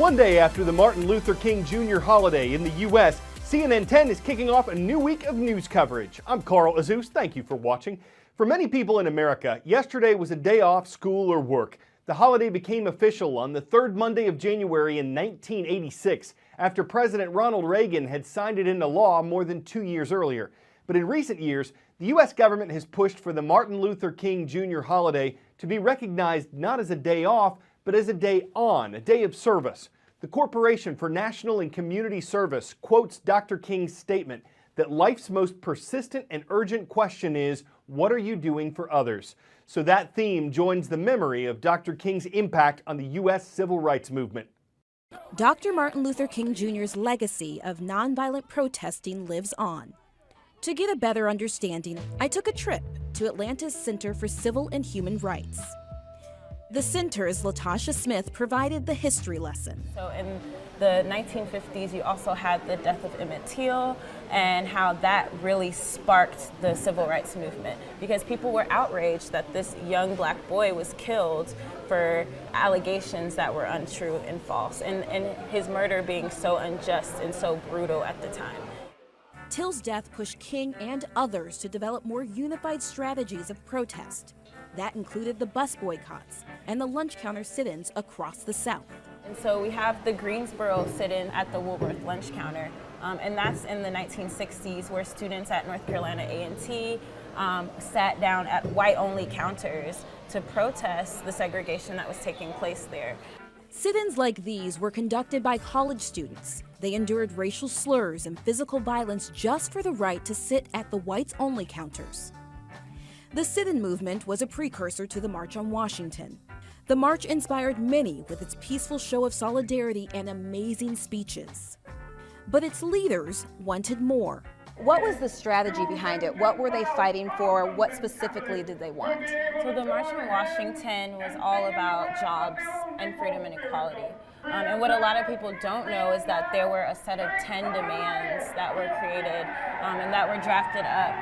One day after the Martin Luther King Jr. holiday in the U.S., CNN 10 is kicking off a new week of news coverage. I'm Cral Azuz. Thank you for watching. For many people in America, yesterday was a day off school or work. The holiday became official on the third Monday of January in 1986, after President Ronald Reagan had signed it into law more than 2 years earlier. But in recent years, the U.S. government has pushed for the Martin Luther King Jr. holiday to be recognized not as a day off, but as a day on, a day of service. The Corporation for National and Community Service quotes Dr. King's statement that life's most persistent and urgent question is, what are you doing for others? So that theme joins the memory of Dr. King's impact on the U.S. civil rights movement. Dr. Martin Luther King Jr.'s legacy of nonviolent protesting lives on. To get a better understanding, I took a trip to Atlanta's Center for Civil and Human Rights. The center's LaTasha Smith provided the history lesson. So in the 1950s, you also had the death of Emmett Till and how that really sparked the civil rights movement because people were outraged that this young black boy was killed for allegations that were untrue and false, and his murder being so unjust and so brutal at the time. Till's death pushed King and others to develop more unified strategies of protest. That included the bus boycotts and the lunch counter sit-ins across the South. And so we have the Greensboro sit-in at the Woolworth lunch counter, and that's in the 1960s where students at North Carolina A&T sat down at white-only counters to protest the segregation that was taking place there. Sit-ins like these were conducted by college students. They endured racial slurs and physical violence just for the right to sit at the whites-only counters. The sit-in movement was a precursor to the March on Washington. The march inspired many with its peaceful show of solidarity and amazing speeches. But its leaders wanted more. What was the strategy behind it? What were they fighting for? What specifically did they want? So the March on Washington was all about jobs and freedom and equality. And what a lot of people don't know is that there were a set of 10 demands that were created and that were drafted up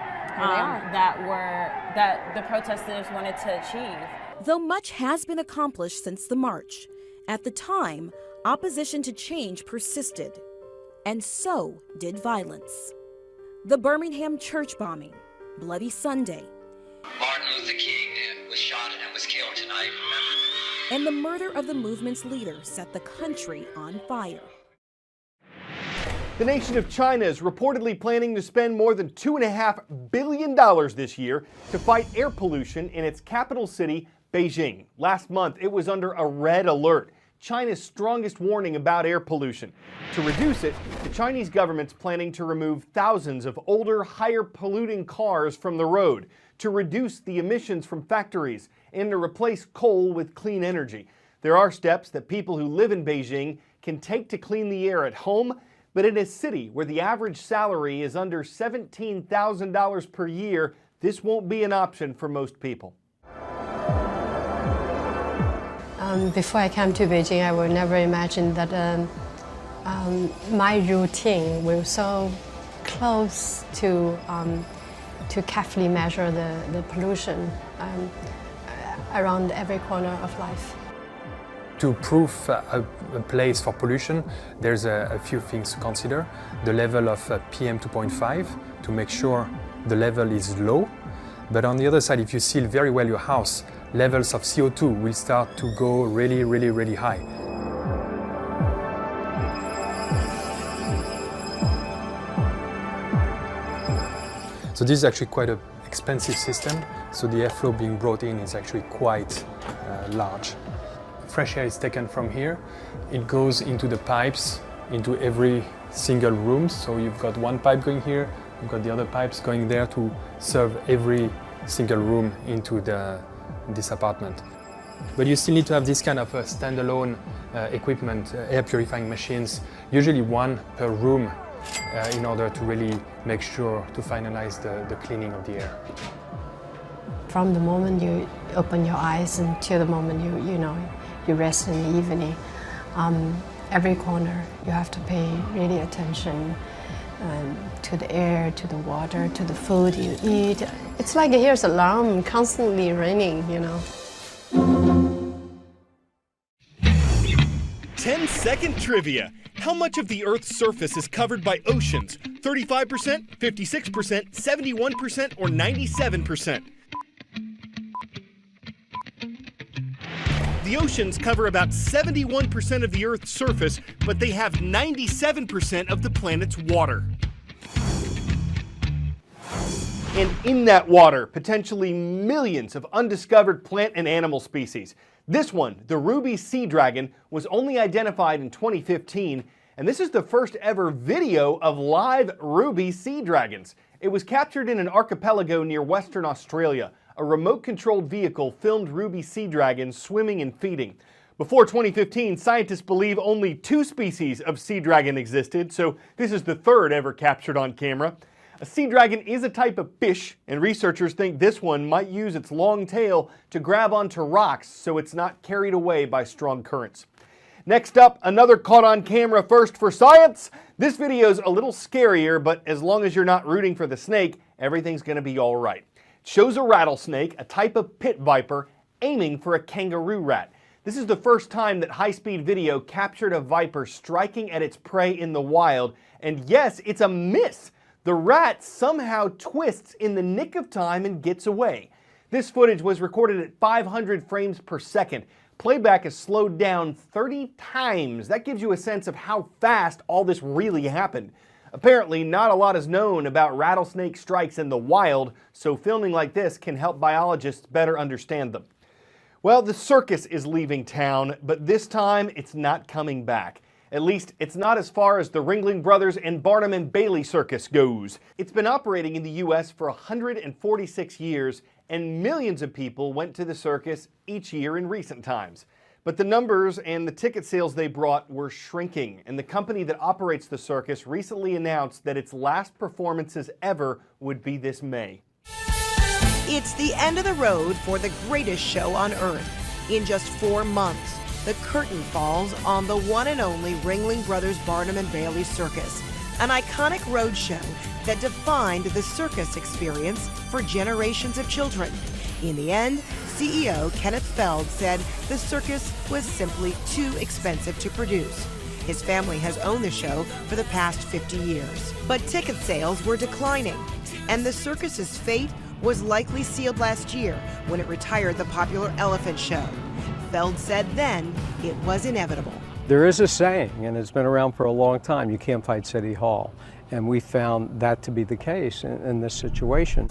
that the protesters wanted to achieve. Though much has been accomplished since the march, at the time, opposition to change persisted, and so did violence. The Birmingham church bombing, Bloody Sunday, Martin Luther King was shot and was killed tonight, remember? And the murder of the movement's leader set the country on fire. The nation of China is reportedly planning to spend more than $2.5 billion this year to fight air pollution in its capital city, Beijing. Last month, it was under a red alert, China's strongest warning about air pollution. To reduce it, the Chinese government's planning to remove thousands of older, higher polluting cars from the road, to reduce the emissions from factories, and to replace coal with clean energy. There are steps that people who live in Beijing can take to clean the air at home, but in a city where the average salary is under $17,000 per year, this won't be an option for most people. Before I came to Beijing, I would never imagine that my routine will so close to carefully measure the pollution around every corner of life. To prove a place for pollution, there's a few things to consider. The level of PM 2.5 to make sure the level is low. But on the other side, if you seal very well your house, levels of CO2 will start to go really, really, really high. So this is actually quite an expensive system. So the airflow being brought in is actually quite large. Fresh air is taken from here. It goes into the pipes, into every single room. So you've got one pipe going here, you've got the other pipes going there to serve every single room into this apartment. But you still need to have this kind of standalone equipment, air purifying machines, usually one per room in order to really make sure to finalize the cleaning of the air. From the moment you open your eyes until the moment you rest in the evening, every corner you have to pay really attention to the air, to the water, to the food you eat. It's like here's an alarm constantly ringing, 10 30-second trivia. How much of the Earth's surface is covered by oceans? 35%, 56%, 71%, or 97%? The oceans cover about 71% of the Earth's surface, but they have 97% of the planet's water. And in that water, potentially millions of undiscovered plant and animal species. This one, the ruby sea dragon, was only identified in 2015, and this is the first ever video of live ruby sea dragons. It was captured in an archipelago near Western Australia. A remote-controlled vehicle filmed ruby sea dragons swimming and feeding. Before 2015, scientists believe only 2 species of sea dragon existed, so this is the third ever captured on camera. A sea dragon is a type of fish, and researchers think this one might use its long tail to grab onto rocks so it's not carried away by strong currents. Next up, another caught on camera first for science. This video's a little scarier, but as long as you're not rooting for the snake, everything's gonna be all right. It shows a rattlesnake, a type of pit viper, aiming for a kangaroo rat. This is the first time that high-speed video captured a viper striking at its prey in the wild, and yes, it's a miss. The rat somehow twists in the nick of time and gets away. This footage was recorded at 500 frames per second. Playback is slowed down 30 times. That gives you a sense of how fast all this really happened. Apparently, not a lot is known about rattlesnake strikes in the wild, so filming like this can help biologists better understand them. Well, the circus is leaving town, but this time it's not coming back. At least, it's not as far as the Ringling Brothers and Barnum and Bailey circus goes. It's been operating in the U.S. for 146 years, and millions of people went to the circus each year in recent times. But the numbers and the ticket sales they brought were shrinking, and the company that operates the circus recently announced that its last performances ever would be this May. It's the end of the road for the greatest show on earth. In just 4 months, the curtain falls on the one and only Ringling Brothers Barnum and Bailey Circus, an iconic road show that defined the circus experience for generations of children. In the end, CEO Kenneth Feld said the circus was simply too expensive to produce. His family has owned the show for the past 50 years. But ticket sales were declining, and the circus's fate was likely sealed last year when it retired the popular elephant show. Feld said then it was inevitable. There is a saying, and it's been around for a long time, you can't fight City Hall. And we found that to be the case in this situation.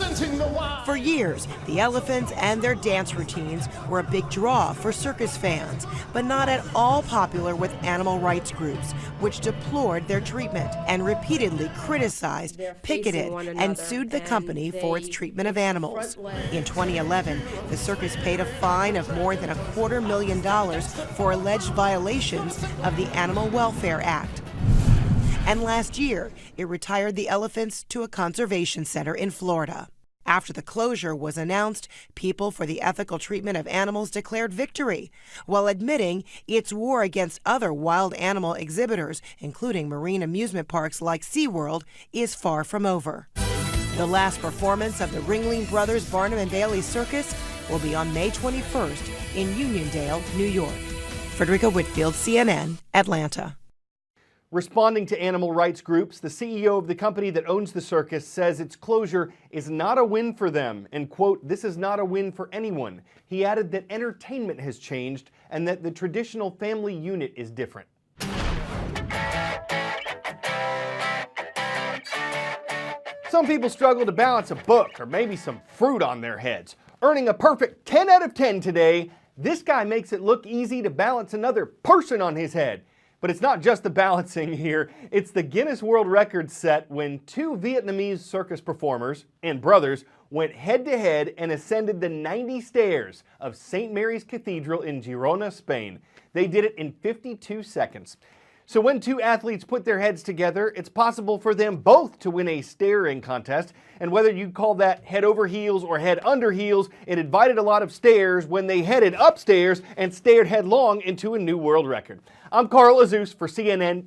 For years, the elephants and their dance routines were a big draw for circus fans, but not at all popular with animal rights groups, which deplored their treatment and repeatedly criticized, picketed, and sued the company for its treatment of animals. In 2011, the circus paid a fine of more than $250,000 for alleged violations of the Animal Welfare Act. And last year, it retired the elephants to a conservation center in Florida. After the closure was announced, People for the Ethical Treatment of Animals declared victory, while admitting its war against other wild animal exhibitors, including marine amusement parks like SeaWorld, is far from over. The last performance of the Ringling Brothers Barnum and Bailey Circus will be on May 21st in Uniondale, New York. Frederica Whitfield, CNN, Atlanta. Responding to animal rights groups, the CEO of the company that owns the circus says its closure is not a win for them, and quote, "This is not a win for anyone." He added that entertainment has changed and that the traditional family unit is different. Some people struggle to balance a book or maybe some fruit on their heads. Earning a perfect 10 out of 10 today, this guy makes it look easy to balance another person on his head. But it's not just the balancing here, it's the Guinness World Records set when 2 Vietnamese circus performers and brothers went head-to-head and ascended the 90 stairs of St. Mary's Cathedral in Girona, Spain. They did it in 52 seconds. So when 2 athletes put their heads together, it's possible for them both to win a staring contest. And whether you call that head over heels or head under heels, it invited a lot of stares when they headed upstairs and stared headlong into a new world record. I'm Carl Azuz for CNN